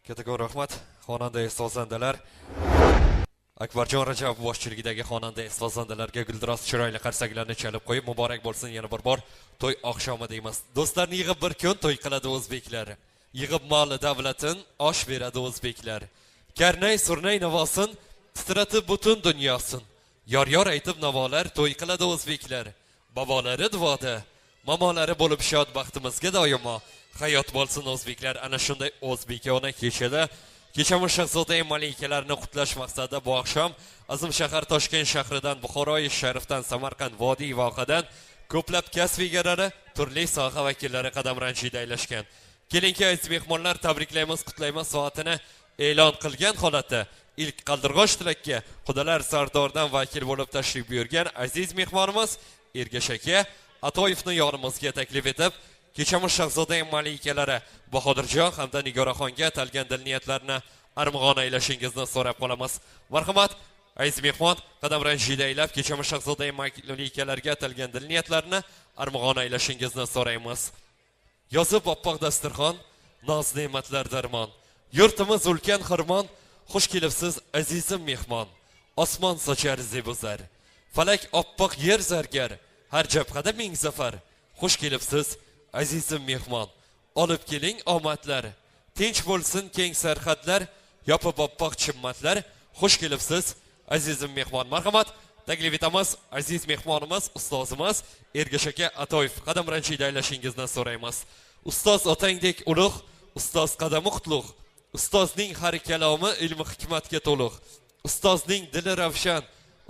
Katta rahmat, xonanda sozandalar. Akbarjon Rajab boshchiligidagi xonanda sozandalarga guldiroz chiroyli qarsaklarni chalib qo'yib, muborak bo'lsin yana bir bor to'y oqshomi deymiz. Do'stlarni yig'ib bir kun to'y qiladi o'zbeklar. Yig'ib moli davlatin osh beradi o'zbeklar. Karnay surnay navosin titratib butun dunyosin. Yor aytib navolar to'y qiladi o'zbeklar. Bobolari duoda, mamolari bo'lib shod baxtimizga doimo hayot bo'lsin o'zbeklar. Ana shunday o'zbekona kechada Kechamiz Shahzoda malikalarni qutlash maqsadida bu oqshom Azim shahar Toshkent shahridan, Buxoroy sharifdan, Samarqand vodiy voqadan ko'plab kasb egalari, turli soha vakillari qadam ranjida aylashgan. Kelinki aziz mehmonlar, tabriklaymiz, qutlaymiz. Soatini e'lon qilgan holatda ilk qaldirg'och tilakka Xudolar Sardordan vakil bo'lib tashrif buyurgan aziz mehmonimiz Ergash aka Atoyevni yonimizga taklif etib, Kechamiz Shahzoda malikalari Bahodirjon hamda Nigoraxonga atalgan dil niyatlarini armag'on aylashingizni so'rab qolamiz. Marhamat, aziz mehmon, qadam ranjida aylab Kechamiz Shahzoda malikalarga atalgan dil niyatlarini armag'on aylashingizni so'raymiz. Yozib oppoq dasturxon, noz ne'matlar darmon. Yurtimiz ulkan xirmon, xush kelibsiz azizim mehmon. Osmon sochar zebuzar, falak oppoq yer zargar, har jabhada ming zafar. Xush kelibsiz azizim mehmon, olib keling omadlar, tinch bo'lsin keng sarhadlar, yopib oppoq chimmatlar. Xush kelibsiz azizim mehmon. Marhamat, taklif etamiz aziz mehmonimiz, ustozimiz Ergash aka Atoyev. Qadam ranjida aylashingizni so'raymiz. Ustoz otangdek ulug', ustoz qadami qutlug', ustozning har kalomi ilmi hikmatga to'liq, ustozning dili ravshan,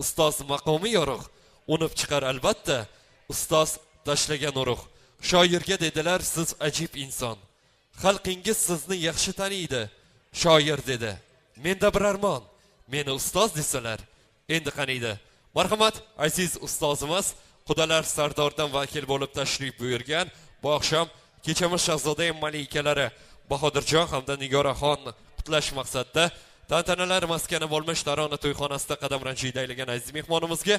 ustoz maqomi yorug', unib chiqar albatta ustoz tashlagan urug'. Shoirga dedilar siz ajib inson, xalqingiz sizni yaxshi taniydi. Shoir dedi, menda bir armon, meni ustoz desalar endi qaniydi. Marhamat, aziz ustozimiz Xudolar Sardordan vakil bo'lib tashrif buyurgan bu oqshom Kechamiz Shahzoda malikalari Bahodirjon hamda Nigoraxon qutlash maqsadida tantanalar maskani bo'lmish Tarona to'yxonasida qadam ranjida aylagan aziz mehmonimizga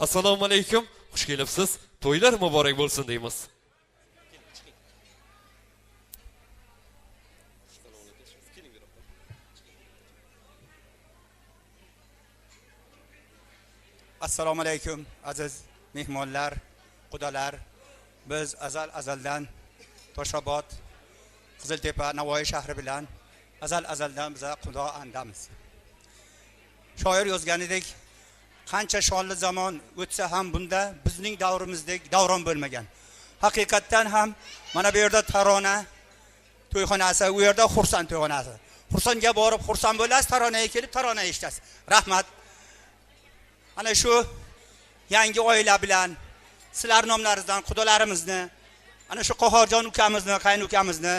assalomu alaykum, xush kelibsiz, to'ylar muborak bo'lsin deymiz. Assalomu alaykum aziz mehmonlar, qudalar. Biz azaldan Toshobod, Qiziltepa, Navoiy shahri bilan azaldan biza Xudo andamiz. Shoir yozganidek, qancha shonli zamon o'tsa ham bunda bizning davrimizdek davron bo'lmagan. Haqiqatdan ham mana bu yerda Tarona to'yxonasi, u yerda Xursand to'yxonasi. Xursandga borib xursand bo'lasiz, Taronaga kelib Tarona eshitasiz. Rahmat. Ana shu yangi oila bilan sizlar nomlaringizdan xudolarimizni, ana shu Qohorjon ukamizni, qayn ukamizni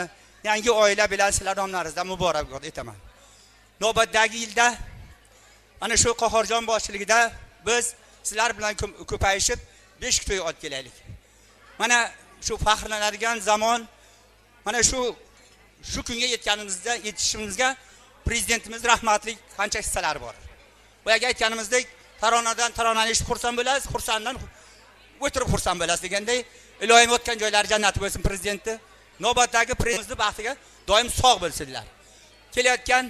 yangi oila bilan sizlar nomlaringizdan muborakbod etaman. Navbatdagi yilda ana shu Qohorjon boshchiligida biz sizlar bilan ko'payishib 5 to'y olib kelaylik. Mana shu faxrlanadigan zamon, mana shu kunga yetishimizga prezidentimiz rahmatlik qancha hissalari bor. Boyaga aytganimizdek Taronani eshitib xursand bo'lasiz, xursanddan o'tirib xursand bo'lasiz deganday, ilohim o'tgan joylari jannat bo'lsin prezidentni. Navbatdagi prezidentimizni baxtiga doim sog' bo'lsinlar. Kelayotgan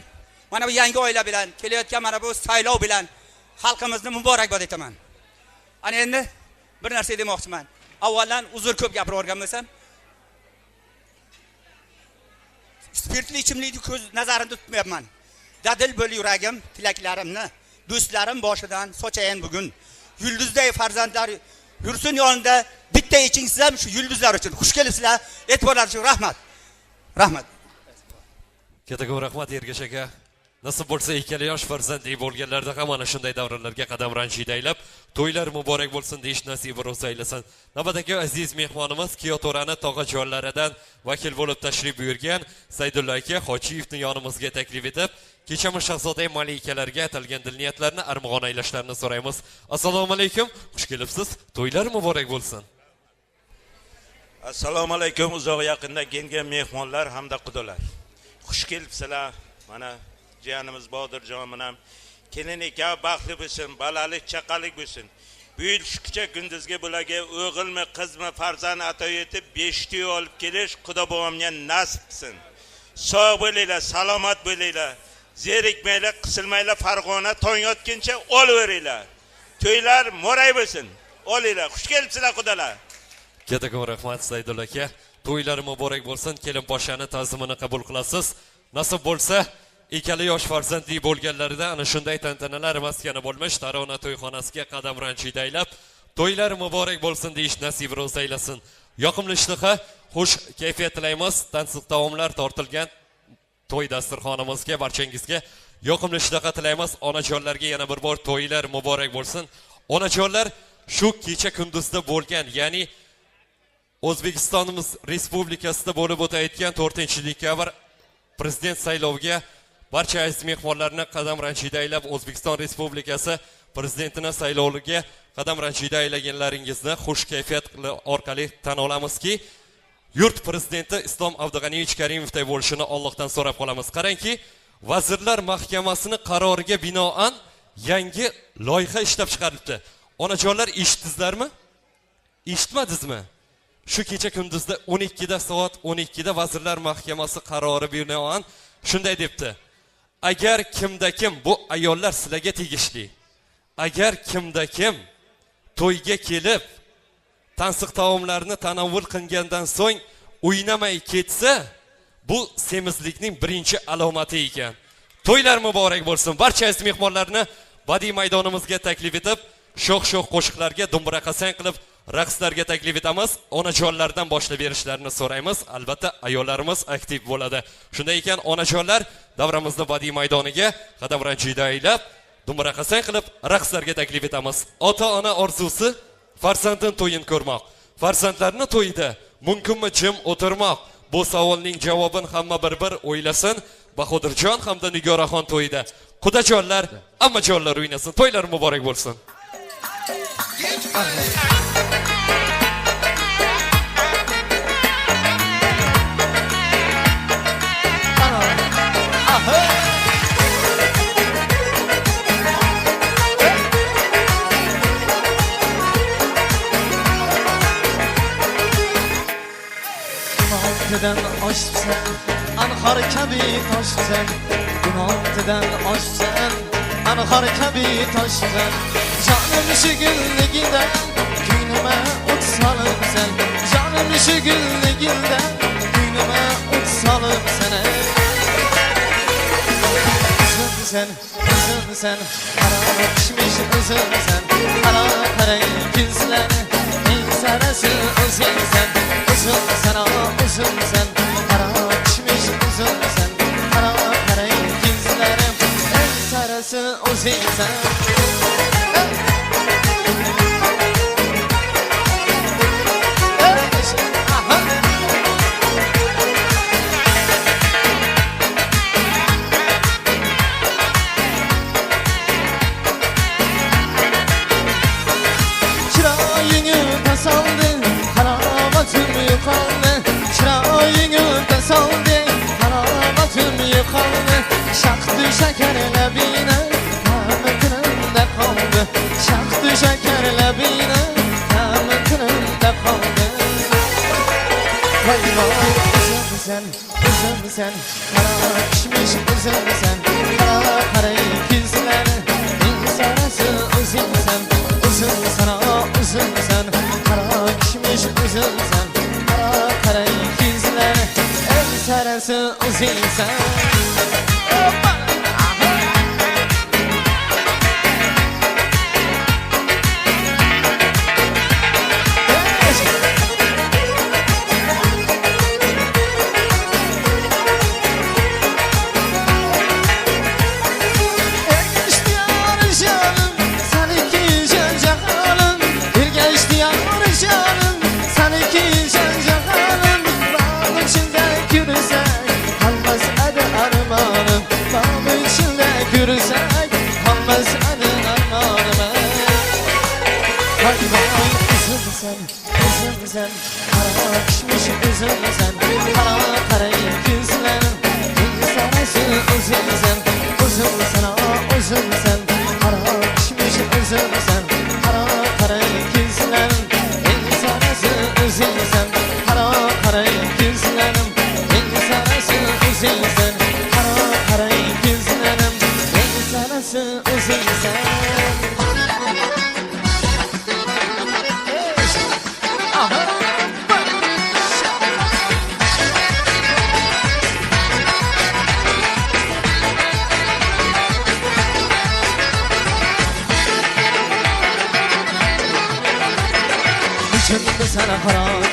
mana bu yangi oila bilan, kelayotgan mana bu saylov bilan xalqimizni muborakbod etaman. Ana endi bir narsa demoqchiman. Avvaldan uzr ko'p gapirib bo'lsam, spirtli ichimlikni ko'z nazarimda tutmayapman. Dadil bo'l yuragim, tilaklarimni do'stlarim boshidan sochayin bugun. Yulduzday farzandlar yursin yonida, bitta ichingsiz ham shu yulduzlar uchun. Xush kelibsizlar, e'tiborlaringiz uchun rahmat. Rahmat. Katta rahmat Ergash aka. Nasib bo'lsa ikkala yosh farzandli bo'lganlarda ham ana shunday davralarga qadam ranjida aylab, to'ylar muborak bo'lsin deyish nasibi ro'sa aylasin. Navbatdagi aziz mehmonimiz Kiyotorani tog'a-jonlaridan vakil bo'lib tashrif buyurgan Saydulla aka Hochiyevni yonimizga taklif etib, Kechamiz Shahzoda malikalarga atalgan dil niyatlarini armag'on aylashlarini so'raymiz. Assalomu alaykum, xush kelibsiz, to'ylar muborak bo'lsin. Assalomu alaykum uzoq yaqindan kelgan mehmonlar hamda qudolar. Xush kelibsizlar. Mana jiyanimiz Bodirjon bilan kelin aka baxtli bo'lsin, balalik chaqalik bo'lsin. Bu yil shukicha kunduzga bularga o'g'ilmi, qizmi farzand ato etib 5 to'y olib kelish Xudo bobomga nasib qilsin. sog' bo'linglar, salomat bo'linglar. Zerikmanglar, qisilmanglar, Farg'ona tong otguncha olaveringlar. To'ylar mo'ray bo'lsin. Olinglar, xush kelibsizlar xudolar. Kattakon rahmat Saidul aka. To'ylar muborak bo'lsin. Kelin poshani ta'zimini qabul qilasiz. Nasib bo'lsa, ikkala yosh farzandli bo'lganlarida ana shunday tantanalar maskani bo'lmish Tarona to'yxonasiga qadam ranchida aylab, to'ylar muborak bo'lsin deyish nasib ro'z aylasin. Yoqimli ishtaha, xush kayfiyat tilaymiz. Tansiq taomlar tortilgan to'y dasturxonimizga barchangizga yoqimli ishtaha tilaymiz. Onajonlarga yana bir bor to'ylar muborak bo'lsin. Onajonlar shu kecha kunduzda bo'lgan, ya'ni O'zbekistonimiz Respublikasida bo'lib o'tayotgan 4-dekabr prezident sayloviga barcha aziz mehmonlarni qadam ranchida aylab, O'zbekiston Respublikasi prezidentining sayloviga qadam ranchida aylaganlaringizni xush kayfiyat orqali tan olamizki, yurt prezidenti Islom Abdug'aniyevich Karimovday bo'lishini Allohdan so'rab qolamiz. Qarangki, Vazirlar Mahkamasining qaroriga binoan yangi loyiha ishlab chiqarildi. Onajonlar, eshitdingizlarmi? Eshitmadingizmi? Shu kecha kunduzda 12da soat 12da Vazirlar Mahkamasi qarori binoan shunday debdi: agar kimda kim, bu ayollar sizlarga tegishli, agar kimda kim to'yga kelib tansiq taomlarni tanovvul qilgandan so'ng o'ynamay ketsa, bu semizlikning birinchi alomati ekan. To'ylar muborak bo'lsin. Barcha aziz mehmonlarni badiiy maydonimizga taklif etib, sho'x-sho'x qo'shiqlarga dumbura qasang qilib raqslarga taklif etamiz. Onajonlardan boshlab berishlarini so'raymiz. Albatta ayollarimiz aktiv bo'ladi. Shunday ekan, onajonlar, davramizni badiiy maydoniga qadam ranchida aylab, dumbura qasang qilib raqslarga taklif etamiz. Ota-ona orzusi farzandning to'yin ko'rmoq. Farzandlarni to'yida mumkinmi jim o'tirmoq? Bu savolning javobini hamma bir-bir o'ylasin. Bahodirjon hamda Nigoraxon to'yida. Qudajonlar, ammajonlar o'ynasin. To'ylar muborak bo'lsin. Günahdan aşsan, anhar kabi taşsan. Günahdan aşsan, anhar kabi taşsan. Canım şu günlüğünden günüme utsalım sen. Canım şu günlüğünden günüme utsalım sene. Üzüm sen, kara pişmiş üzüm sen. Kara kara güzler, sarısı üzüm sen. Üzüm sana, üzüm sen, kara pişmiş üzüm sen. Kara kara güzler, sarısı üzüm sen. Şekerle bine, namıkınımda kaldı. Şaktı şekerle bine, namıkınımda kaldı. Vay vay, üzüm sen, kara pişmiş üzüm sen. Kara kara güzler, sarısı üzüm sen. Üzüm sana, üzüm sen, kara pişmiş üzüm sen. Kara kara güzler, sarısı üzüm sen. Bak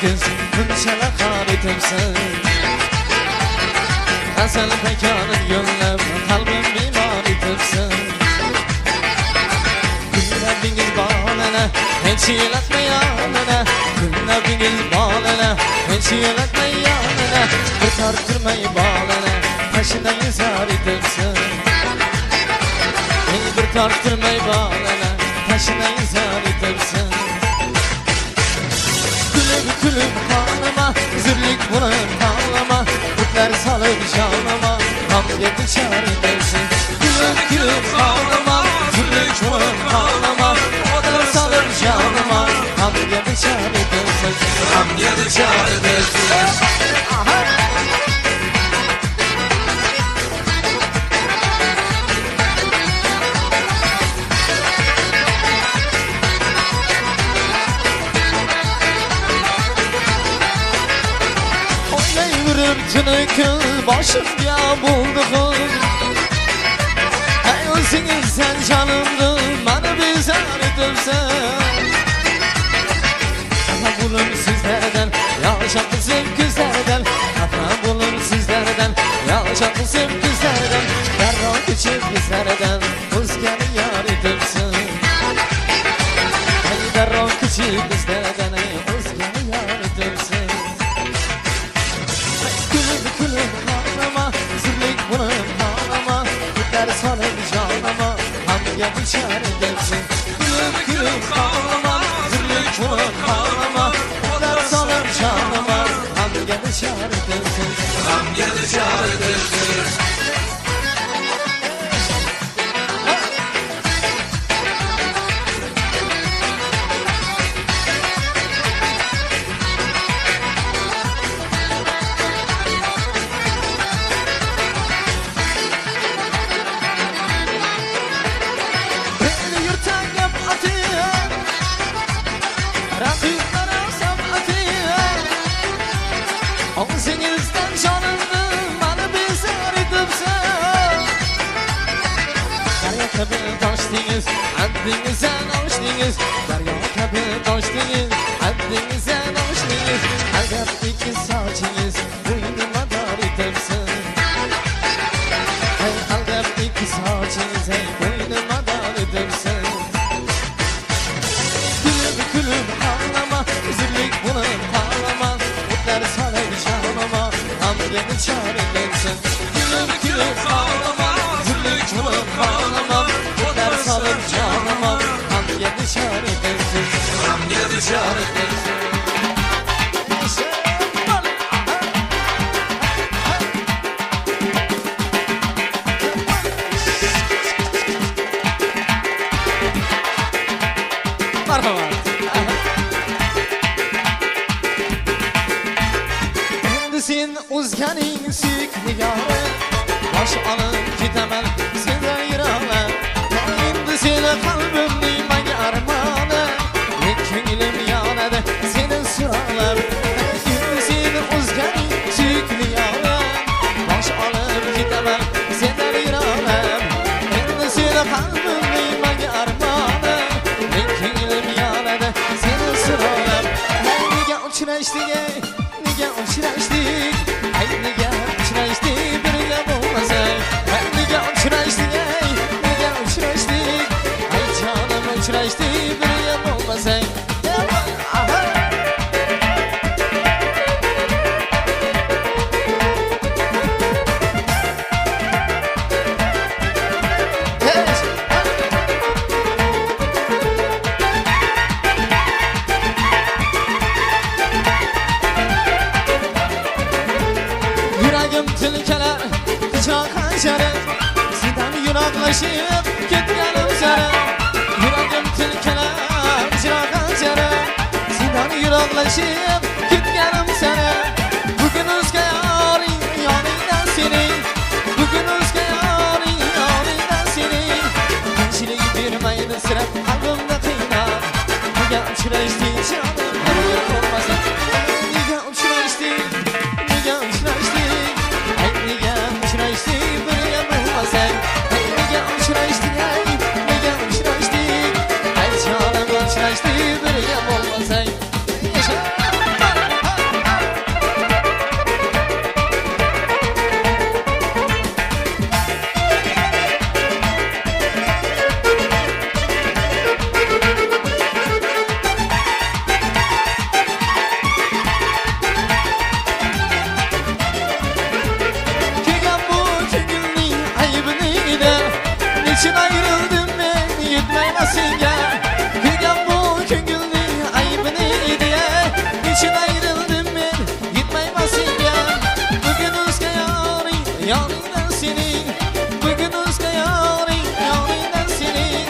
kız bunchalar xaritimsin asal pekanın yo'llab qalbim bemor etibsin Kunlaringiz bolana hech yo'latmay yonina Kunlaringiz bolana hech yo'latmay yonina bir tortirmay bolana tashinay zor etibsin bir tortirmay bolana tashinay zor etibsin Kulüp kanıma, zürlük bunun kanıma Kutlar salıp canıma, hamge düşer edersin Kulüp kanıma, zürlük bunun kanıma Kutlar salıp canıma, hamge düşer edersin Hamge düşer edersin Tünükül başımga bulduğum Hey o'zingizsan sen canımdı Bana bezar etibsen Xafa bo'lib sizlardan Yoshaqizim kuzlardan Xafa bo'lib sizlardan Yoshaqizim kuzlardan Darrov kechib bizlardan O'zgani yor etibsen Hey darrov kechib bizlardan O'zgani yor etibsen Kulüp kanıma, zürlük bunun kanıma Kutlar salıp canıma, hamge düşer edersin Kulüp kanıma, zürlük bunun kanıma Kutlar salıp canıma, hamge düşer edersin Hamge düşer edersin Ağzınızdan canımdı bana bezar edibsen Derya kabi taşdingiz, haddingizdan oshdingiz Derya kabi taşdingiz, haddingizdan oshdingiz Agar ikki sochingiz bo'ynimga dor etibsen Agar ikki sochingiz bo'ynimga dor etibsen Kulüp ağlama, zürlük bunun ağlama Kutlar salıp canıma, hamge düşer edersin Kulüp ağlama, zürlük bunun ağlama Kutlar salıp canıma, hamge düşer edersin Hamge düşer edersin Merhaba Sen o'zganing suyukli yori Bosh olib ketaman sendan yiroqman Endi seni qalbimning menga armoni Ko'nglim yonadi seni so'rab Endi seni o'zganing suyukli yori Bosh olib ketaman sendan yiroqman Endi seni qalbimning menga armoni Ko'nglim yonadi seni so'rab Nega uchrashdik Nega uchrashdik Ay nega uchrashdik birga bo'lmasak Nega uchrashdik Nega uchrashdik Ay jonim uchrashdik birga bo'lmasak Tilkalar kuchoq hanjari Sendan yiroqlashib ketganim sari Yuragim tilkalar kuchoq hanjari Sendan yiroqlashib ketganim sari Bugun o'zga yoring yoningdan sening Bugun o'zga yoring yoningdan sening Tinchlik bermaydi sira qalbimni qiynab Nega uchrashdik jonim birga bo'lmasak Nega uchrashdik Nega uchrashdik Nega uchrashdik birga bo'lmasak Nega uchrashdik Nega uchrashdik Ay jonim uchrashdik birga bo'lmasak Niçin ayrıldım ben yutmayla senga Kıygan bu köngülni ayıbını diye Niçin ayrıldım ben yutmayla senga Bugün özge yarim yanından senin Bugün özge yarim yanından senin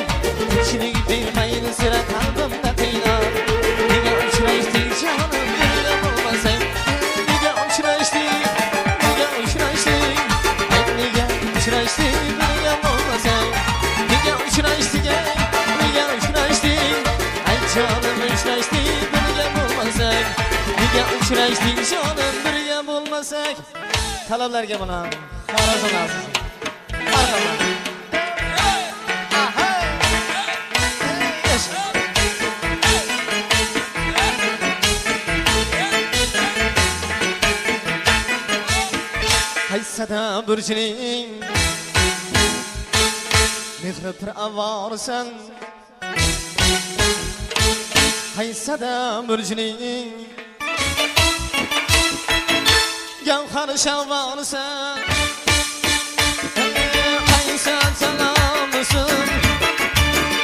İçine gitmeyin sıra kalbimde kıynar Nige uçraştı canım böyle olmasın Nige uçraştı Nige uçraştı Ay nige uçraştı böyle olmasın Nige uçraştı gel Nige uçraştı Ay canım uçraştı böyle olmasın Nige uçraştı canım böyle olmasın Talablarga bana Harazan ağzısın Arkadan Haysada burcuning Mehri bir avorsan Haysada burcuning Gavhar şavarsan Haysa salamısın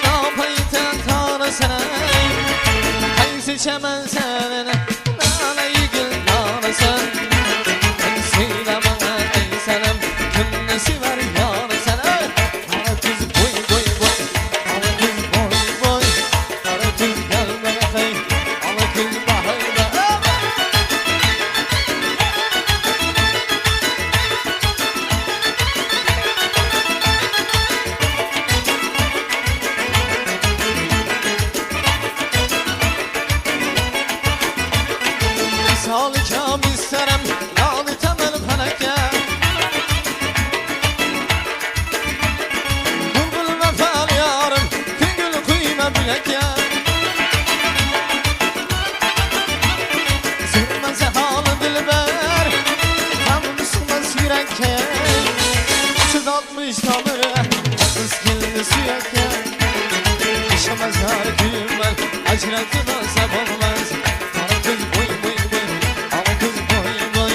Yapaytan tarsan Haysi çemen sen Nana yigil narsan Söyle bana ey senem Künnesi var yarı sana Ara kız boy boy boy Ara kız boy boy Ara kız gel bana hey Ara kız bahayda Salika isterim Lalı temel feleke Bulbul vefal yarım Küngül kuyma bileke Sürmez halı dilber Tam sürmez yürekke Çıdatmış tanrı Iskilli süyeke İşemez her kümel Acretine sebep olmaz Ara kız boy boy boy Ara kız boy boy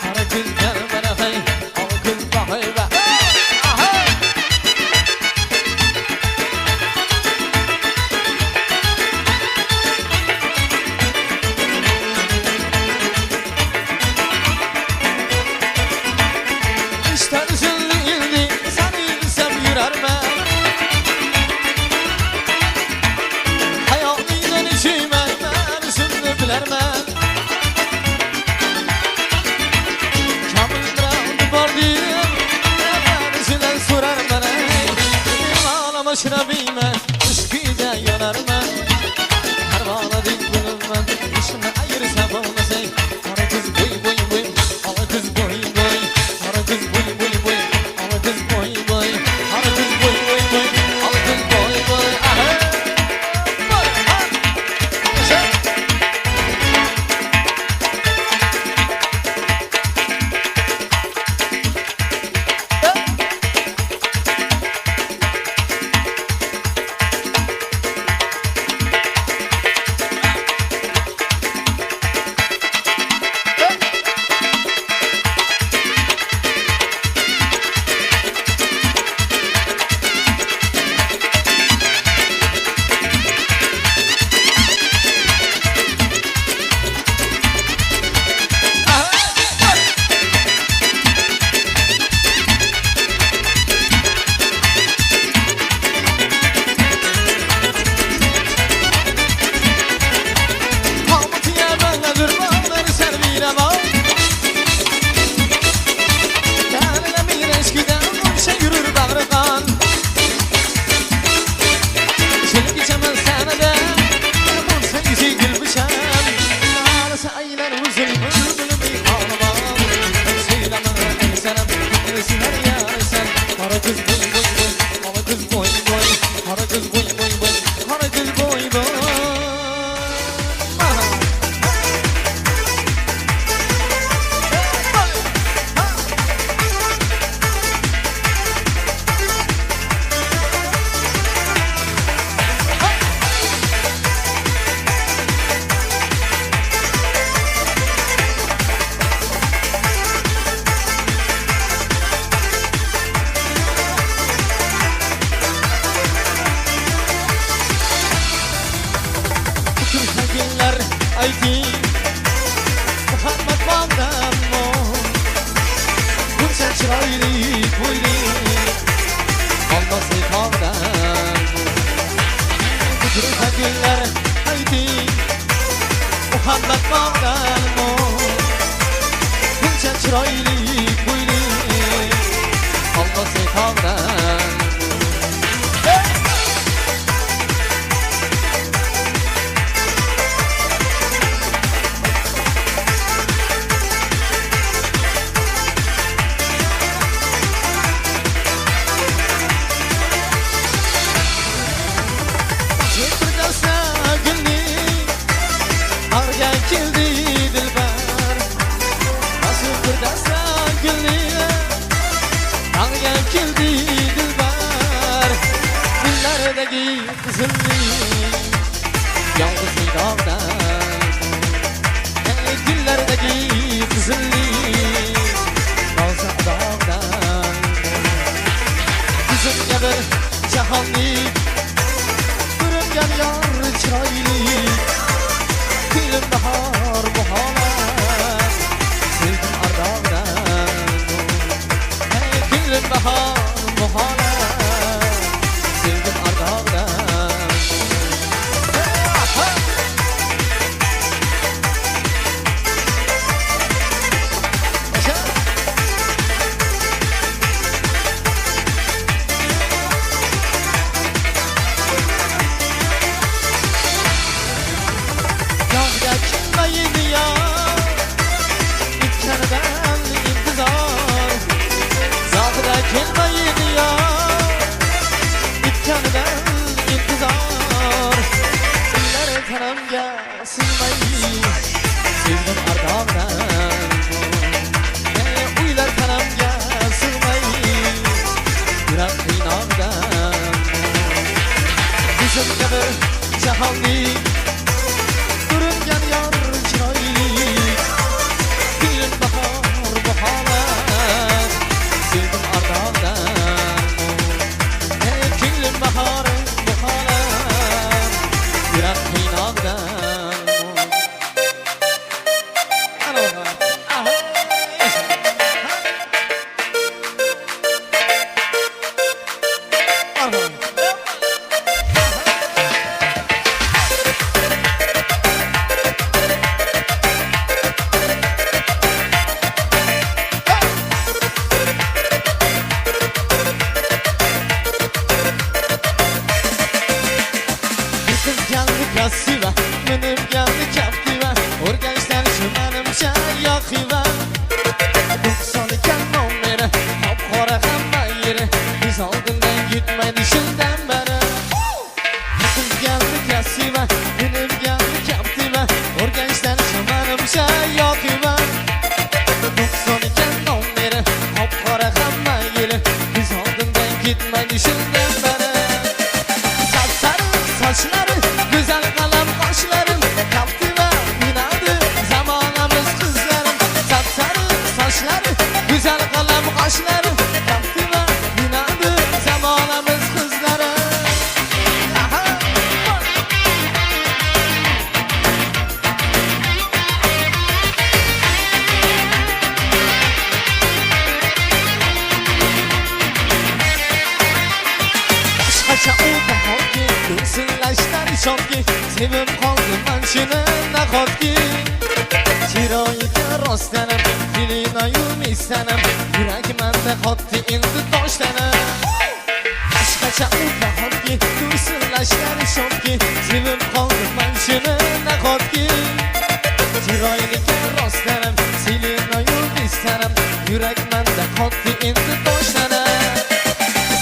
Ara kız gel bana hey Ara kız bahay be Ahay İşte üzüldü ildi Seni bilsem yürermem Hayalıyla içime Ben üzüldü bilermem Kamil bıraktı bardım Ben üzülen sorar bana Benim ağlama şırabime Işkıda yanarma Karvaladık bulunmam İşime ayırsa olmasın Ara kız boy boy boy Ara kız boy boy Ara kız boy boy boy Ara kız boy boy Ara kız boy boy boy Ara kız boy boy Aha Boy ha Yaşa chiroyli bo'yli olmosli tog'dan Kudursa gullar ayting Muhabbat bog'dan buncha chiroyli bo'yli olmosli tog'dan Yalnızlık dağdan Güllerdeki kızıllık Dalsa dağdan Kızım geber cahanlık Görüngen yar çıraylık Gülüm bahar muhalat Sevdim ardağdan Gülüm bahar muhalat Sevdim ardağdan Sevdim ardağdan Uylar kanamga sığmay Yürek kıynağdan Bizim gibi cahanlık Görüngen yar çıraylık Gülün bahar bu halat Sevdim ardağdan Gülün bahar bu halat Yürek kıynağdan Siva, benim geldi kaptiva Orgençler şımanımca yakıva 92 numara Hop hora hamma yeri Biz aldığından gitmedi şimdiden beri Benim geldi kasiva Benim geldi kaptiva Orgençler şımanımca yakıva 92 numara Hop hora hamma yeri Biz aldığından gitmedi şimdiden beri Sapsarı saçları Güzel kalan başlarım Kaptiva inadı Zamanımız kızlarım Sapsarı saçları Güzel kalan başlarım Kaptiva inadı Zamanımız kızlarım Başkaça o bahar ki Dursunlaşlar çok ki Sevim kaldım ben şunu nakot ki Çiroyga rostlanım Dilina yum istenim Yürek mende kotti indi toshlanım Başkacha u bahor ki Dursunlaşlar çok ki Sevim kaldım ben şunu nakot ki Çiroyga rostlanım Dilina yum istenim Yürek mende kotti indi toshlanım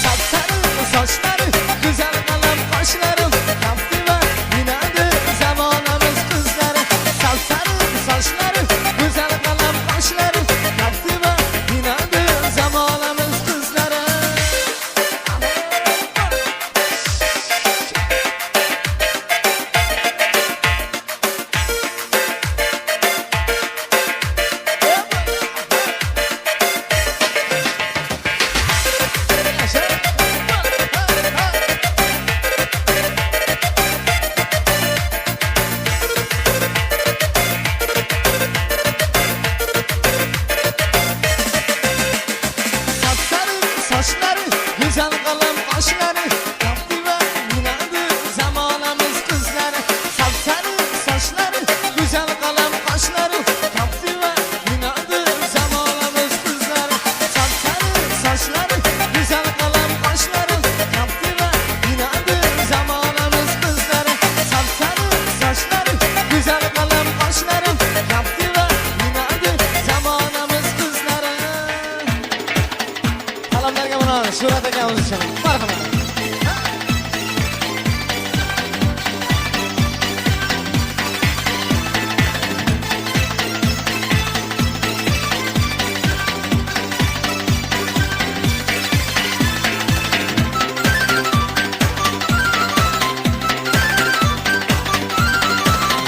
Sapsarı saçları Güzel kalan kaşlarım Kaptiva inadı Zamanımız kızları Sapsarı saçları Güzel kalan kaşlarım Kaptiva inadı Zamanımız kızları güzel kalem kaşları yaptı ve yinadı zamanımız kızları. Sapsarı saçları, güzel kalem kaşları yaptı ve yinadı zamanımız kızları. Sapsarı saçları, güzel kalem kaşları yaptı ve yinadı zamanımız kızları. Sapsarı saçları, güzel kalem kaşları yaptı ve yinadı zamanımız kızları. Kalemlerge buna surata gelmiş canım. Marhaba.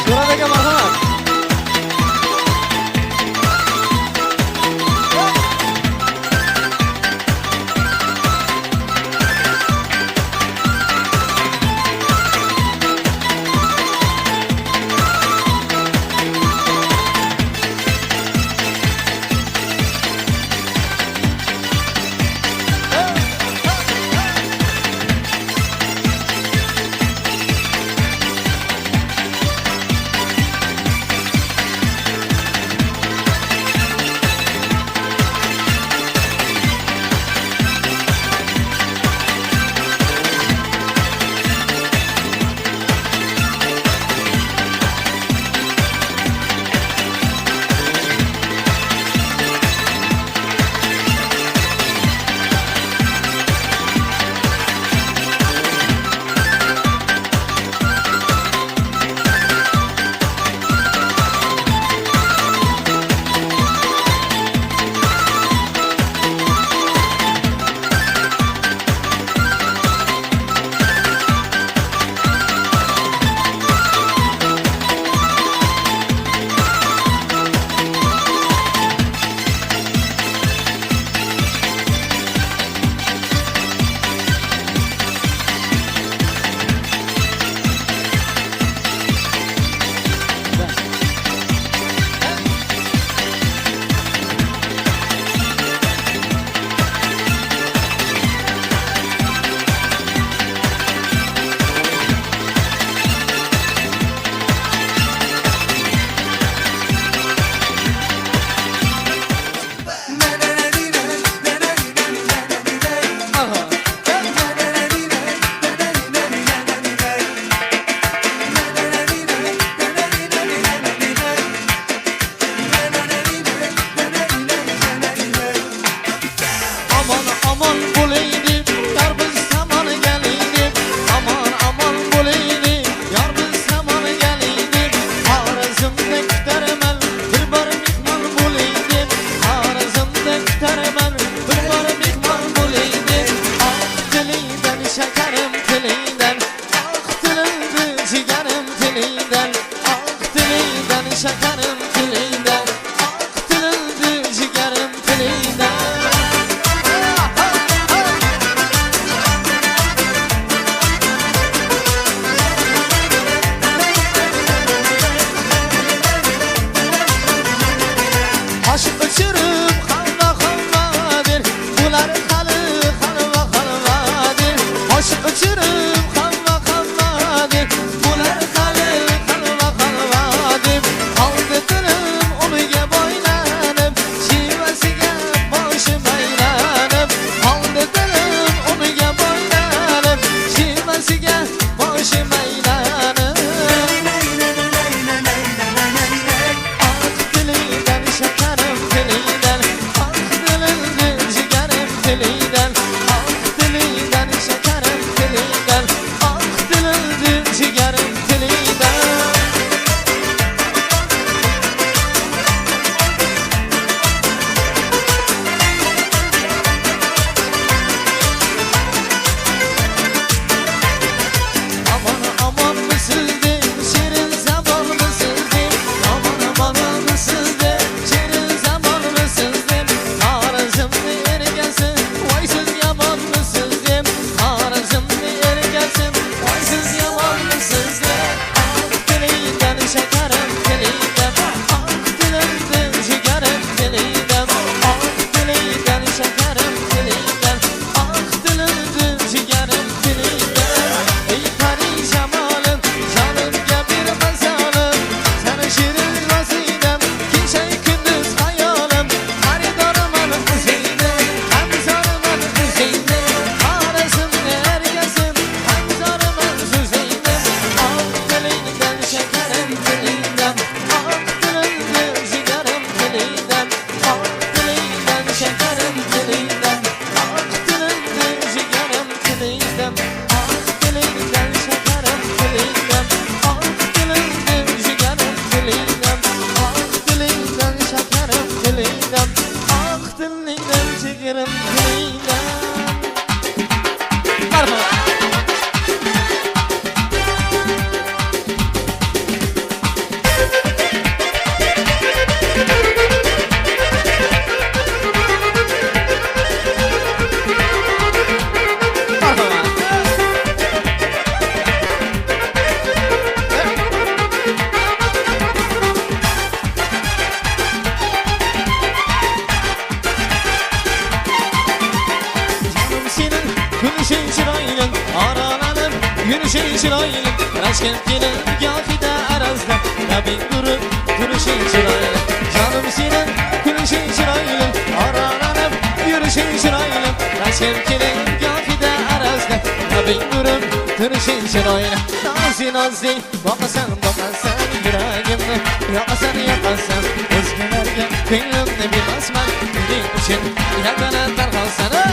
Suratega marhaba. gülüyle. Merhaba. Gülüşün çırayının aralanır, yürüşün çırayının Raşkent gelin gâhide arazda Nabin durup duruşun çırayının Canım senin gülüşün çırayının aralanır, yürüşün çırayının Raşkent gelin gâhide arazda Nabin durup duruşun çırayının Nazi nazi bakasan bakasan yüreğimde Yakasan yakasan özgelerge gönlümde bir basman Benim için yakana kalsana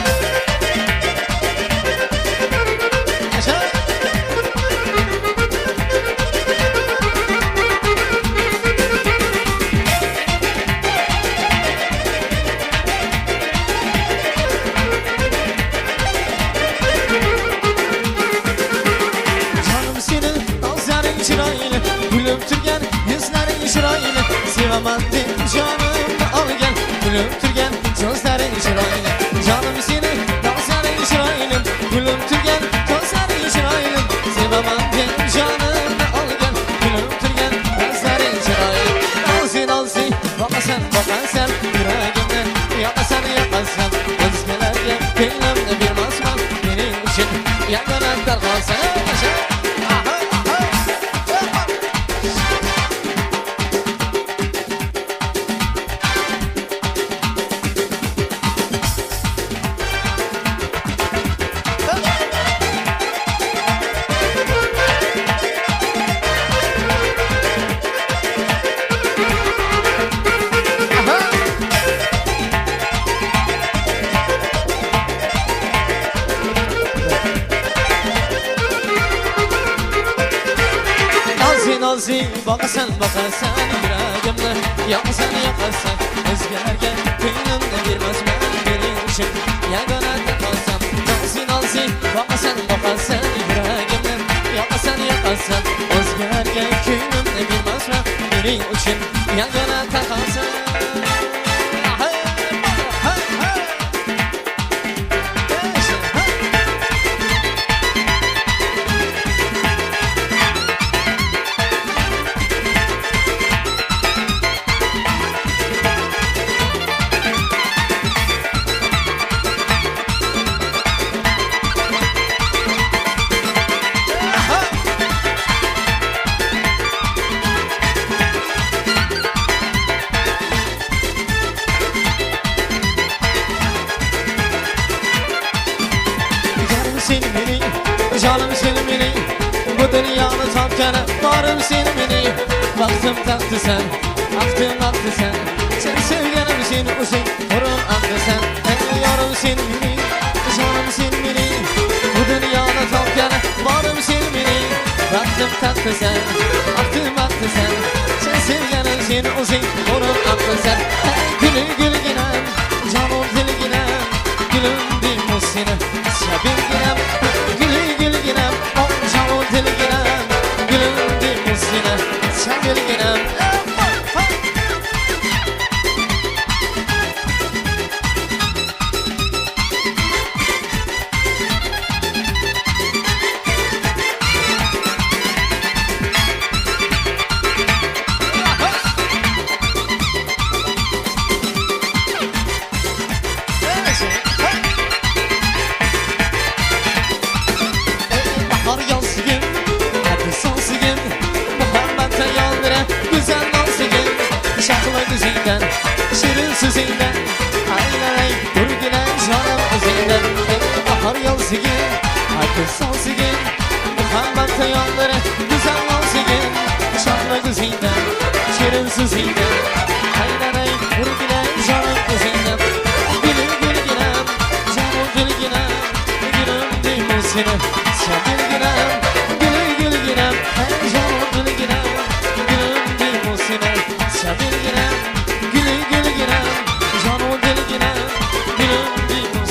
Gülüp türgen yüzlerin şırayını Sevemendim canım al gel Gülüp türgen sözlerin şırayını Canım seni dansların şırayını Gülüp türgen sözlerin şırayını Sevemendim canım al gel Gülüp türgen sözlerin şırayını Nazi nazi bakasan bakasan yüreğimden Yakasan yakasan özgelerge gönlümde bir masman Benim için yakınaklar kalsana Nazi bakasan bakasan yüreğimle Yakasan yakasan özgelerge gönlümde bir mazmen Benim için yagana kalsam Nazi nazi bakasan bakasan yüreğimle Yakasan yakasan özgelerge gönlümde bir mazmen Benim için yagana kalsam Canım senin beni Bu dünyanı tapkana Varım senin beni Baktım taktı sen Aktım aktı sen Sen sevgenim seni uzun Vurum aktı sen Yarım senin beni Canım senin beni Bu dünyanı tapkana Varım senin beni Baktım taktı sen Aktım aktı sen Sen sevgenim seni uzun Vurum aktı sen Gülü gülü ginem Canım dili ginem Gülüm değil mi seni Sabir ginem Gülü gülü ginem Canım dili ginem Gülüm değil mi seni Sabir ginem Bahar yaz gün, hadi sansı gün Muhabbete yandıra güzel dansı gün Şakla güzinden, şirin sözünden Aynen dur gülen canım özünden Bahar yaz gün, hadi sansı gün Muhabbete yandıra güzel dansı gün Şakla güzinden, şirin sözünden Aynen dur gülen canım özünden Gülüm gül gülem, canım gül gülem Gülüm değil mi seni Sabir gülem, gülü gül gülem Hey canım gül gülem Gülüm değil mi seni Sabir gülem, gülü gül gülem Canım gül gülem Gülüm değil mi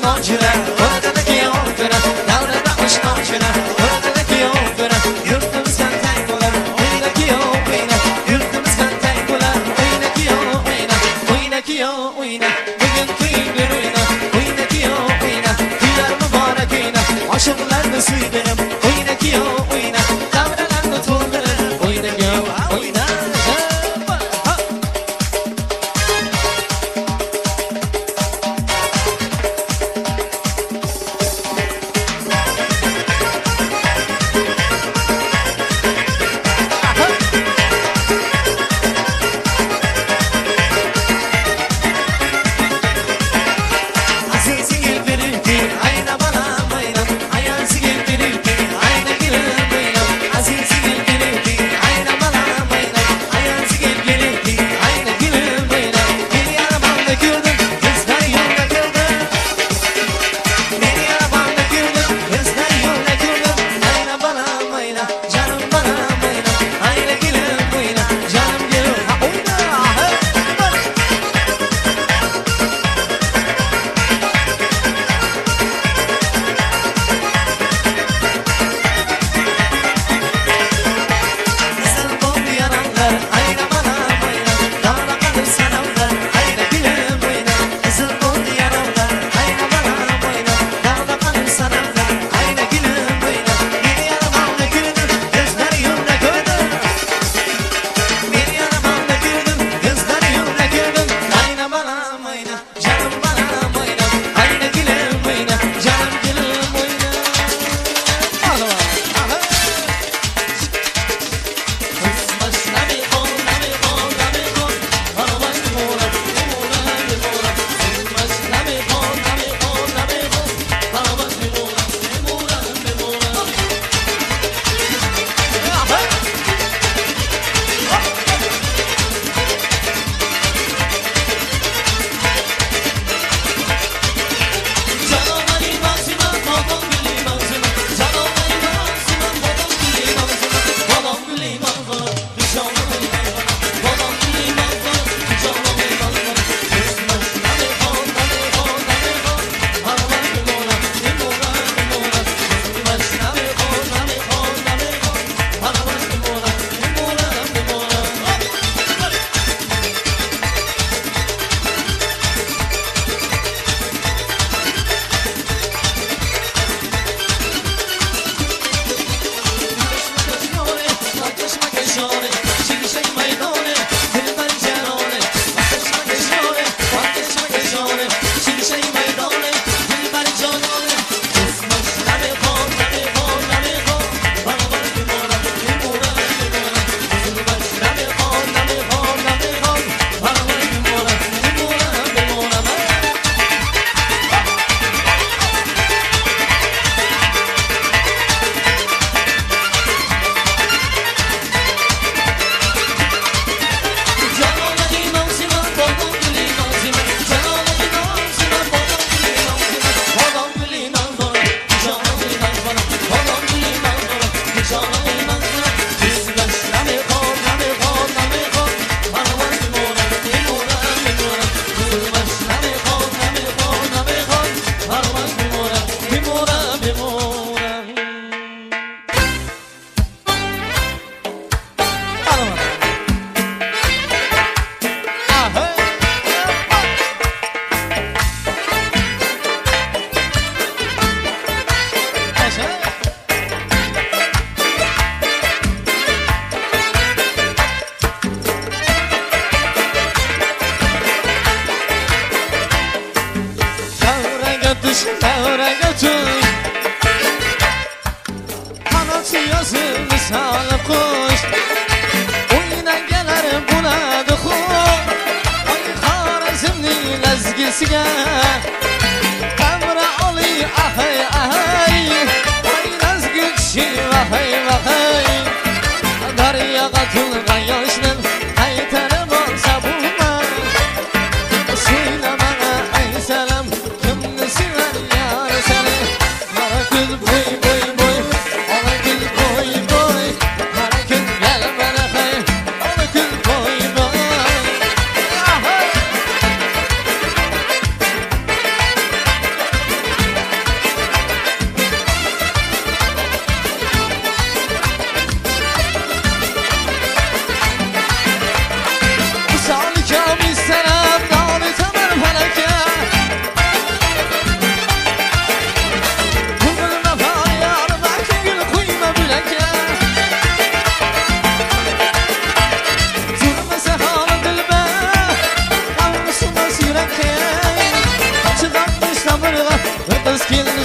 nochilar O'rtada kiyov ko'ra Davrada oshnochilar O'rtada kiyov ko'ra Yurtimizdan tang bo'lar O'yna kiyov o'yna Yurtimizdan tang bo'lar O'yna kiyov o'yna O'yna kiyov o'yna Bugun to'yinglar o'yna O'yna kiyov o'yna To'ylar muborak o'yna Oshiqlarni suydirib O'yna kiyov o'yna Davralarni to'ldirib O'yna kiyov o'yna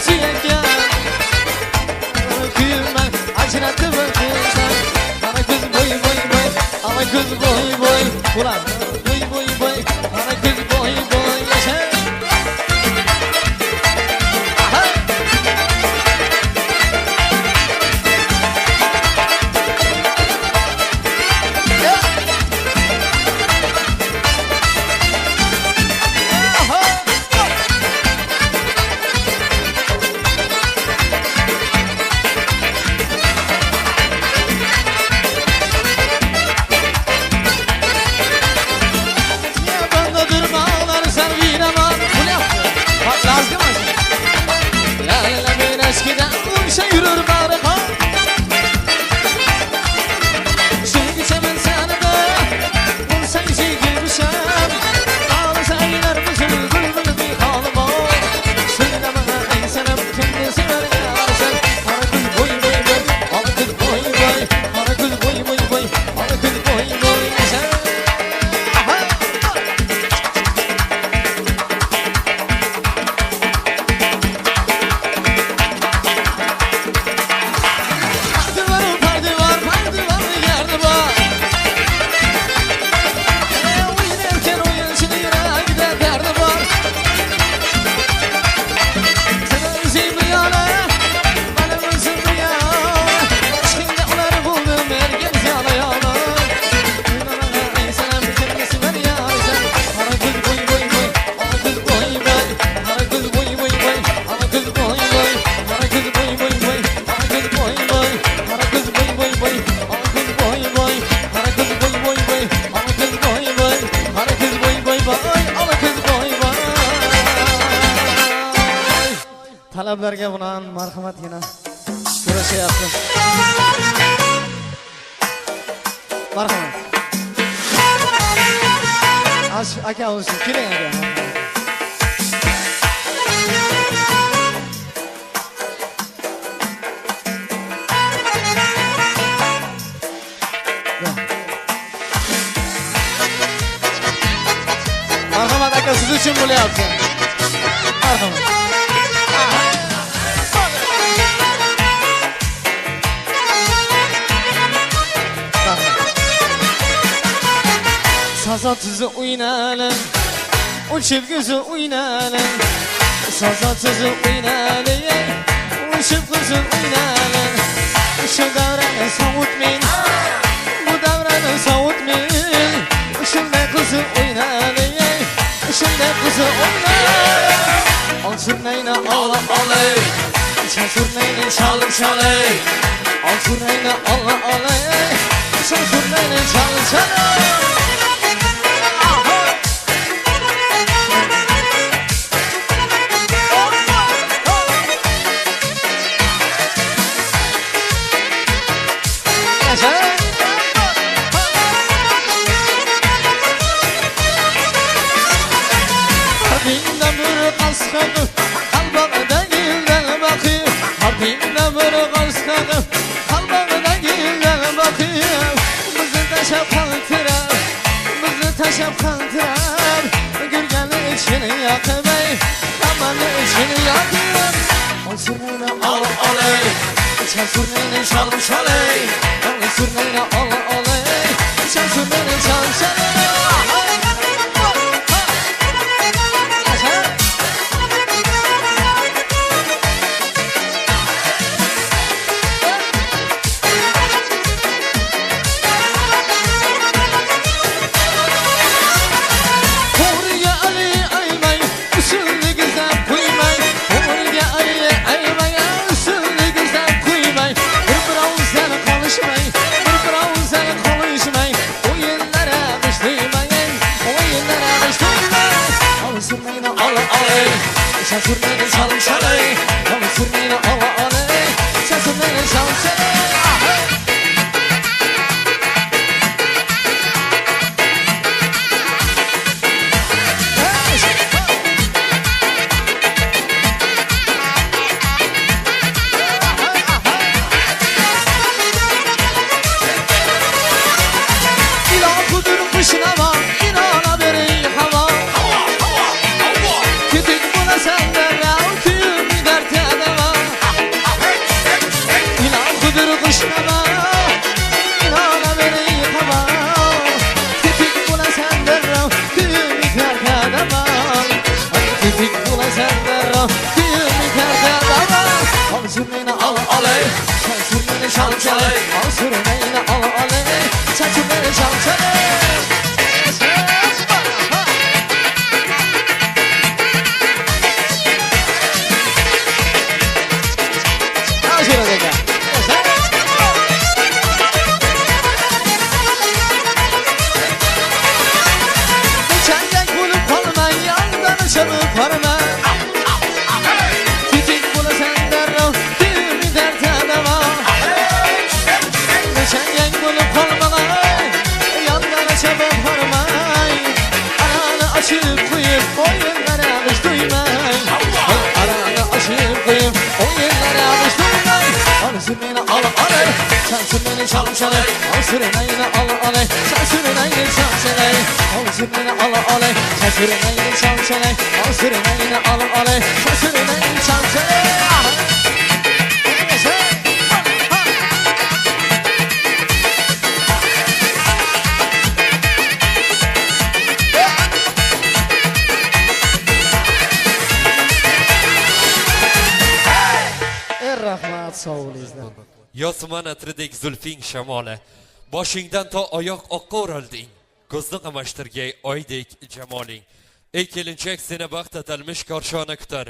suyakka kuyman ajratib o'tsan ana ko'z bo'y bo'y bo'y ana ko'z bo'y bo'y ular bo'y bo'y bo'y ana ko'z bo'y bo'y yasha talablarga bilan marhamatgina so'rashyapti. Marhamat. Aka o'zi keling aka. Marhamat aka siz uchun bo'lyapti. Marhamat. Sazatsız oynayalım, uçup gözü oynayalım. Sazatsız oynayalım, uçup gözü oynayalım. Şu devranı savutmayın, bu devranı savutmayın. Şunda kızı oynayalım, şunda kızı oynayalım. Al surnayla ağla ağlay, sen surnayla çalım çalay. Al surnayla ağla ağlay, sen surnayla çalım çalay. Taşıp kaldıram, gürgenin içini yakımay, damanın içini yakım. Al surnayla al alay, sen surnayla çalım çalay. Al surnayla al alay, sen surnayla çalım çalay. Sen surnayla çalım çalay, al surnayla ala alay. Sen surnayla çalım çalay. İlah kudur kışına bak, inana beri hava. Kütük buna senden ya, tüm dert sürmeni al alay Sen sürmeni çal çalay Al sürmeni al alay Sen sürmeni çal çalay Sen sürmeni çal çalay Al sürmeni al alay Sen sürmeni çal çalay Al sürmeni al alay Sen sürmeni çal çalay Al sürmeni al alay Sen sürmeni çal çalay Rahmat sağ olingizlar. Yosuman atridek zulfing shamoli. Boshingdan to oyoq oqqa o'ralding. Ko'zni qamashtirgay oydek jamoling. Ey kelinchak seni baxt atalmish korshona kutar.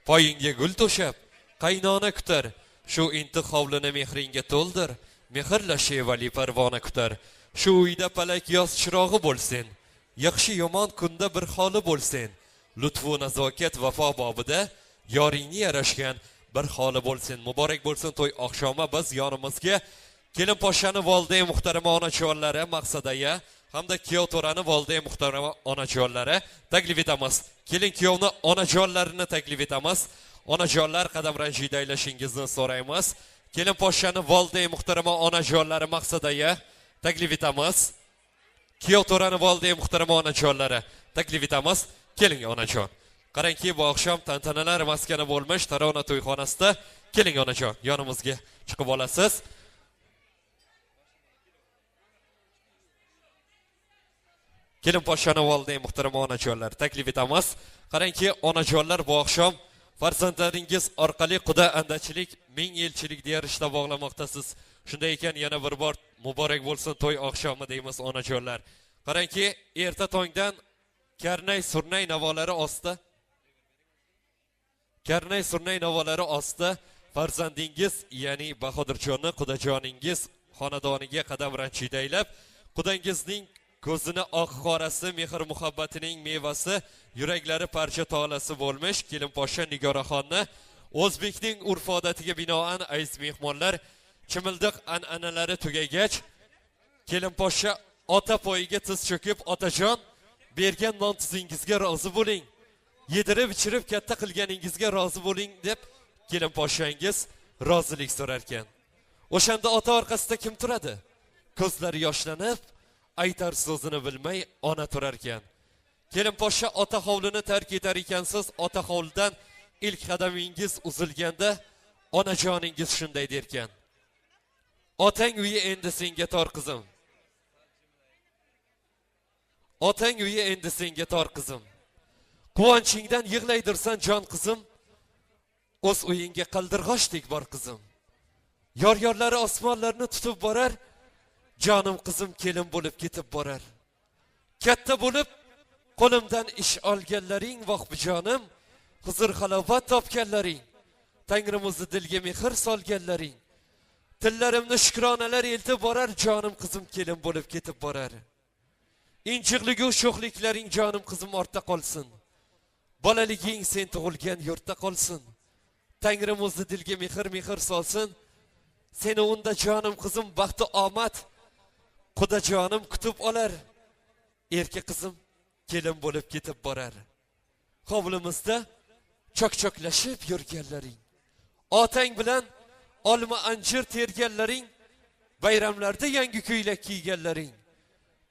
Poyingga gul to'shab, qaynona kutar. Shu intihovlini mehringga to'ldir. Mehrla shevali parvona kutar. Shu uyda palak yoz chirog'i bo'lsin. Yaxshi yomon kunda bir holi bo'lsin. Lutfu nazokat vafo bobida yoringni yarashgan bir holi bo'lsin. Muborak bo'lsin to'y oqshomi. Biz yonimizga kelin poshani volidai muhtarama onajonlari maqsadaya hamda kuyov to'rani volidai muhtarama onajonlari taklif etamiz. Kelin kuyovni onajonlarini taklif etamiz. Onajonlar qadam ranjida aylashingizni so'raymiz. Kelin poshani volidai muhtarama onajonlari maqsadaya taklif etamiz. Kuyov to'rani volidai muhtarama onajonlari taklif etamiz. Keling onajon. Qarangki, bu oqshom tantanalar maskani bo'lmish Tarona to'yxonasida. Keling onajon, yonimizga chiqib olasiz. Kelin poshani volidai muhtarama onajonlar taklif etamiz. Qarangki, onajonlar bu oqshom farzandlaringiz orqali Xudo andachilik, ming yilchilik deyarishda bog'lamoqdasiz. Shunday ekan yana bir bor muborak bo'lsin to'y oqshomi deymiz onajonlar. Qarangki, erta tongdan karnay surnay navolari ostida farzandingiz, ya'ni Bahodirjonni Xudojoningiz xonadoniga qadam ranjidaylab, Xudongizning ko'zini oq qorasi, mehr muhabbatining mevasi, yuraklari parcha tolasi bo'lmish kelin poshsha Nigoraxonni o'zbekning urf-odatiga binoan aziz mehmonlar, chimildiq an'analari tugagach, kelin poshsha ota poyiga tiz cho'kib, otajon, bergan non tuzingizga rozi bo'ling. Yedirib ichirib katta qilganingizga rozi bo'ling deb kelin poshshangiz rozilik so'rar ekan. O'shanda ota orqasida kim turadi? Ko'zlari yoshlanib, aytar so'zini bilmay ona turar ekan. Kelin poshsha ota hovlini tark etar ekansiz, ota hovlidan ilk qadamingiz uzilganda onajoningiz shunday der ekan. Otang uyi endi senga tor qizim. Otang uyi endi senga tor qizim. Quvonchingdan yig'laydirsan jon qizim. O'z uyingga qaldirg'ochdek bor qizim. Yor-yorlari osmonlarni tutib borar, jonim qizim kelin bo'lib ketib borar. Katta bo'lib qo'limdan ish olganlaring, voh bijonim, huzur halovat topganlaring, Tangrimizni dilga mehr solganlaring, tillarimni shukronalar eltib borar, jonim qizim kelin bo'lib ketib borar. Injiqligu sho'xliklaring jonim qizim ortda qolsin. Bolaliging sen tug'ilgan yurtda qolsin. Tangrimizni dilga mehr solsin. Seni unda jonim qizim baxti omad Xudojonim kutib olar. Erka qizim kelin bo'lib ketib borar. Hovlimizda chok-choklashib yurganlaring, otang bilan olma anjir terganlaring, bayramlarda yangi ko'ylak kiyganlaring,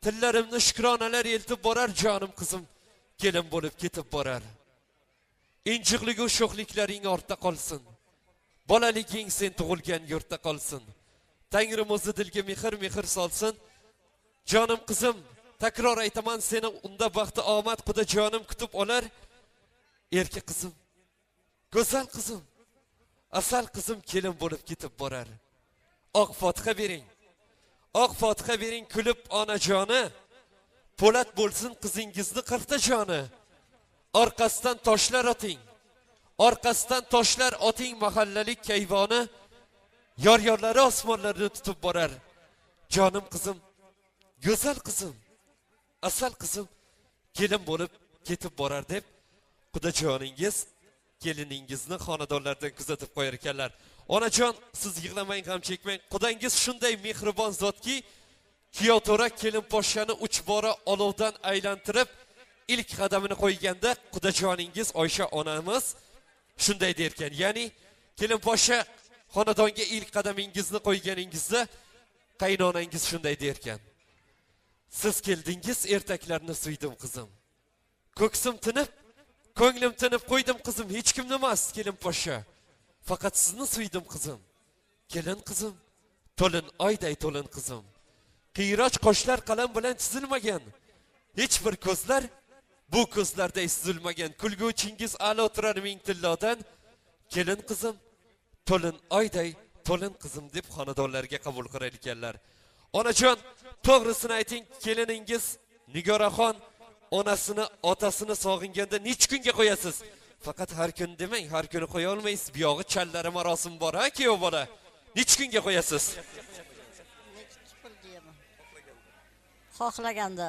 tillarimni shukronalar eltib borar, jonim qizim kelin bo'lib ketib borar. Injiqligu sho'xliklaring ortda qolsin. Bolaliging sen tug'ilgan yurtda qolsin. Tangrimizni dilga mehr solsin. Jonim qizim, takror aytaman, seni unda baxti omad Xudojonim kutib olar. Erka qizim, go'zal qizim, Asal qizim kelin bo'lib ketib borar. Oq fotiha bering. Oq fotiha bering kulib onajoni. Po'lat bo'lsin qizingizni qirta joni. Orqasidan toshlar oting. Orqasidan toshlar oting mahallalik kayvoni. Yor-yorlari osmonlarni tutib borar. Jonim qizim, go'zal qizim, asal qizim kelin bo'lib ketib borar deb qudajoningiz keliningizni xonadonlardan kuzatib qo'yar ekanlar. Onajon, siz yig'lamang ham chekmang. Qudangiz shunday mehribon zotki, Kiyotora kelin poshshani 3 bora olovdan aylantirib ilk qadamini qo'yganda qudajoningiz Oysha onamiz shunday der ekan. Ya'ni kelin poshsha xonadonga ilk qadamingizni qo'yganingizda qaynonangiz shunday der ekan. Siz keldingiz, ertaklarni suydim qizim. Ko'ksim tinib, ko'nglim tinib qo'ydim qizim, hech kimni emas kelin poshsha. Faqat sizni suydim qizim. Kelin qizim, to'lin oyday to'lin qizim. Qiyroch qoshlar qalam bilan chizilmagan. Hech bir ko'zlar bu ko'zlarday suzilmagan. Kulguvchingiz a'lo turar ming tillodan. Kelin qizim, to'lin oyday to'lin qizim deb xonadonlarga qabul qilar ekanlar. Onajon, to'g'risini ayting, keliningiz Nigoraxon onasini, otasini sog'inganda necha kunga qo'yasiz? Faqat har kun demang, har kuni qo'ya olmaysiz. Bu yog'i challari marosim bor, ha, kuyov bola. Necha kunga qo'yasiz? Xohlaganda.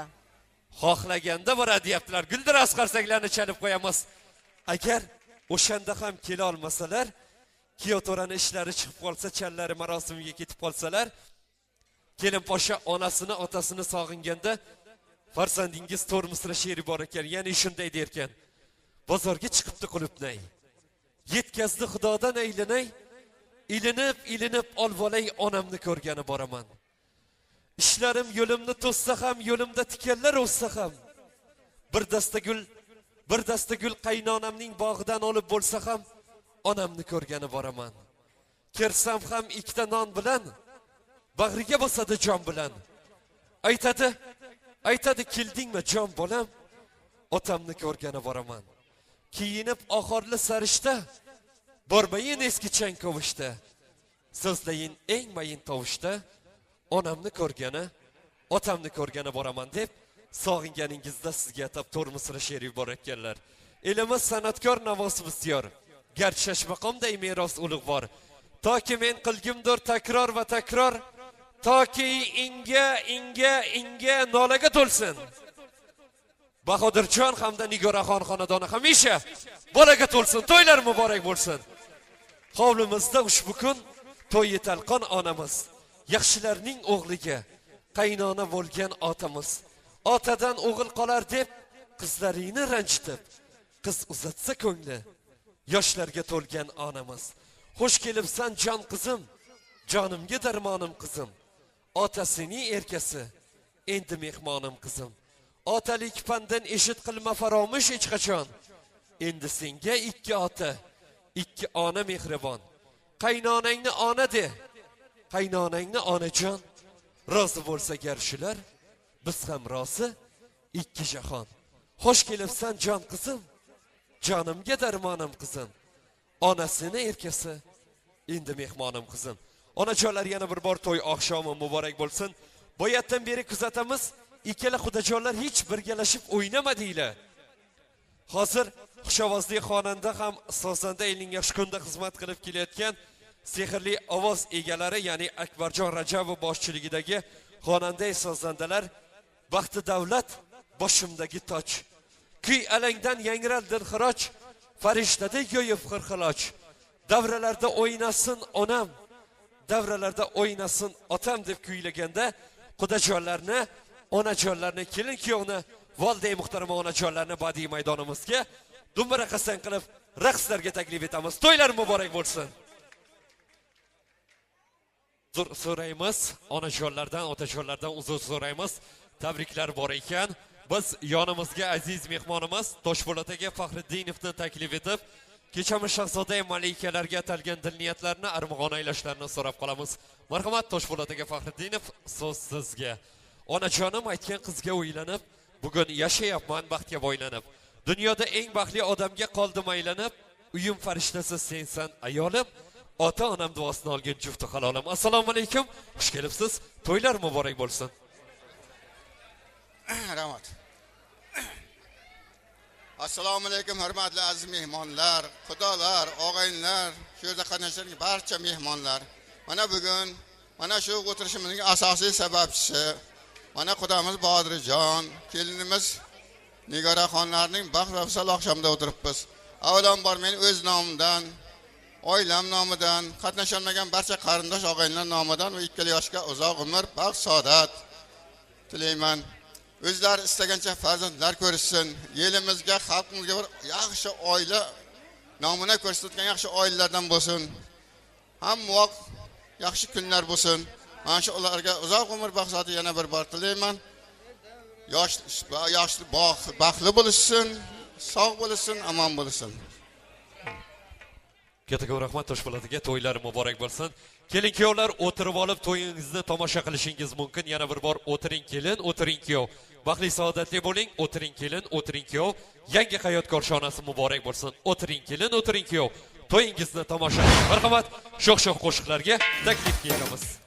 Xohlaganda boradi deyaptilar. Guldiraz qarsaklarni chalib qo'yamiz. Agar o'shanda ham kela olmasalar, Kiyotorani ishlari chiqib qolsa, challari marosimiga ketib qolsalar, kelin poshsha onasini, otasini sog'inganda farzandingiz To'rmisra she'ri bor ekan. Ya'ni shunday der ekan. Bozorga chiqibdi qulupnay. Yetkazdi Xudodan aylanay. Ilinib olvolay onamni ko'rgani boraman. Ishlarim yo'limni to'ssa ham, yo'limda tikanlar o'ssa ham. Bir dasta gul qaynonamning bog'idan olib bo'lsa ham, onamni ko'rgani boraman. Kirsam ham ikkita non bilan, bag'riga bosadi jon bilan. Aytadi, keldingmi jon bolam? Otamni ko'rgani boraman. Kiyinib oxorli sarishta, bormayin eski chang kovushda. So'zlayin eng mayin tovushda, onamni ko'rgani, otamni ko'rgani boraman deb sog'inganingizda sizga atab To'rmisra she'ri bor ekanlar. Elimiz san'atkor navosi bisyor. Garchi shashmaqomday meros ulug'vor. Toki men qilgimdir takror va takror, toki inga nolaga to'lsin. Bahodirjon hamda Nigoraxon xonadoni hamisha bolaga to'lsin, to'ylar muborak bo'lsin. Hovlimizda ushbu kun to'yi talqon onamiz, yaxshilarning o'g'liga qaynona bo'lgan otamiz. Otadan o'g'il qolar deb qizlaringni ranjitib, qiz uzatsa ko'ngli yoshlarga to'lgan onamiz. Xush kelibsan jon qizim, jonimga darmonim qizim. Otasining erkasi, endi mehmonim qizim. Otalik pandan eshit qilma faromish hech qachon. Endi senga ikki ota, ikki ona mehribon. Qaynonangni ona de, qaynonangni onajon. Rozi bo'lsa gar shular, biz ham rozi, ikki jahon. Xush kelibsan jon qizim, jonimga darmonim qizim. Onasini erkasi, endi mehmonim qizim. Onajonlar, yana bir bor to'y oqshomi muborak bo'lsin. Boyatdan beri kuzatamiz, ikkala xudojonlar hech birgalashib o'ynamadinglar. Hozir xushovozli xonanda ham sozanda elning yaxshi kunda xizmat qilib kelayotgan sehrli ovoz egalari, ya'ni Akbarjon Rajabov boshchiligidagi xonanda sozandalar Baxti davlat boshimdagi toj. Kuy alangdan yangrar dilxiroch, farishtadek yo'yib xirxiloch. Davralarda o'ynasin onam, davralarda o'ynasin otam deb kuylaganda qudajonlarni, onajonlarni, kelin kuyovni, volday muhtarama onajonlarni badiiy maydonimizga dumbara qasam qilib raqslarga taklif etamiz. To'ylar muborak bo'lsin. So'raymiz onajonlardan, otajonlardan uzr so'raymiz. Tabriklar bor ekan. Biz yonimizga aziz mehmonimiz Toshpo'lat aka Faxriddinovni taklif etib, kechamiz shahzoda malikalarga atalgan dilniyatlarni armag'on aylashlarini so'rab qolamiz. Marhamat Toshpo'lat aka Faxriddinov, so'z sizga. Onajonim aytgan qizga o'ylanib, bugun yashayapman baxtga boylanib. Dunyoda eng baxtli odamga qoldim aylanib, uyim farishtasi sensan ayolim. ota onam duosini olgan jufti halolim. Assalomu alaykum. Xush kelibsiz. To'ylar muborak bo'lsin. Rahmat. Assalomu alaykum hurmatli aziz mehmonlar, xudolar, og'aynilar, shu yerda qatnashgan barcha mehmonlar. Mana bugun mana shu o'tirishimizning asosiy sababchisi mana xudomiz Bodirjon, kelinimiz Nigoraxonlarning baxt va afzal oqshomida o'tiribmiz. Avvalambor men o'z nomimdan, oilam nomidan, qatnashmagan barcha qarindosh og'aynilar nomidan va ikkala yoshga uzoq umr, baxt, saodat tilayman. O'zlari istagancha farzandlar ko'rishsin. Yelimizga, xalqimizga bir yaxshi oila nomuna ko'rsatgan yaxshi oilalardan bo'lsin. Hamma yaxshi kunlar bo'lsin. Mana shu ularga uzoq umr baxti yana bir bor tilayman. Yoshli baxtli bo'lishsin, sog' bo'lishsin, omon bo'lishsin. Katta rahmat Toshpo'latiga, to'ylar muborak bo'lsin. Kelin kuyovlar o'tirib olib to'yingizni tomosha qilishingiz mumkin. Yana bir bor o'tiring kelin, o'tiring kuyov. Baxtli saodatli bo'ling, o'tiring kelin, o'tiring kuyov. Yangi hayot korshonasi muborak bo'lsin. O'tiring kelin, o'tiring kuyov. To'yingizni tomosha qiling. Marhamat, sho'x-sho'x qo'shiqlarga taklif qilamiz.